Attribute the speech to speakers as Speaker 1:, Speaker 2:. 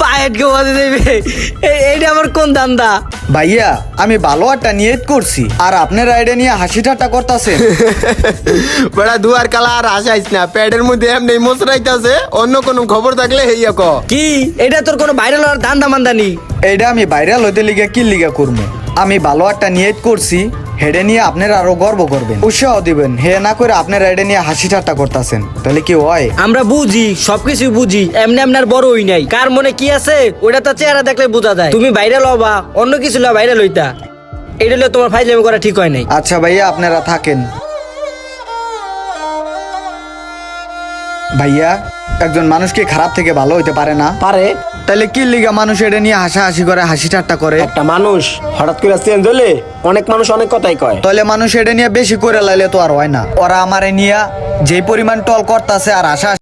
Speaker 1: পায়েট কে বাজে দেবে, এইটা আমার কোন দান্দা?
Speaker 2: ভাইয়া আমি ভালো একটা নিয়ত করছি আর আপনারা এটা নিয়ে হাসি ঠাট্টা করতেছেন।
Speaker 3: বড়া দুয়ার কালা আর হাসাইস না, প্যাডের মধ্যে এমনি মোচরাইতাছে, অন্য কোনো খবর থাকলে হেইয়া ক।
Speaker 1: কি এটা তোর কোনো ভাইরাল হওয়ার দান্দা মান্দা নেই?
Speaker 2: এইটা আমি ভাইরাল হইতে লিগে কি লিগা করবো? আমি ভালো একটা নিয়ত করছি, হেডে নিয়ে আপনারা আরো গর্ব করবেন, উৎসাহ দিবেন। হে না করে আপনারা এটা নিয়ে হাসি ঠাট্টা করতেছেন, তাহলে কি হয়?
Speaker 1: আমরা বুঝি, সবকিছু বুঝি, এমনি আপনার বড় হই নাই। কার মনে কি আছে ওটা তো চেহারা দেখলে বোঝা যায়। তুমি ভাইরাল হবা, অন্য কিছু না ভাইরাল হইতা, এটা হলে তোমার ফাইজলামি করা ঠিক হয় নাই।
Speaker 2: আচ্ছা ভাইয়া আপনারা থাকেন। ভাইয়া একজন মানুষ কি খারাপ থেকে ভালো হইতে পারে না?
Speaker 4: পারে।
Speaker 2: তাহলে কি লিগা মানুষ এটা নিয়ে হাসাহাসি করে, হাসি ঠাট্টা করে?
Speaker 4: একটা মানুষ হঠাৎ করে চেঞ্জ হলে অনেক মানুষ অনেক কথাই কয়।
Speaker 2: তাহলে মানুষ এটা নিয়ে বেশি করে লাইলে তো আর হয় না। ওরা আমারে নিয়ে যে পরিমাণ টল করতেছে আর আশা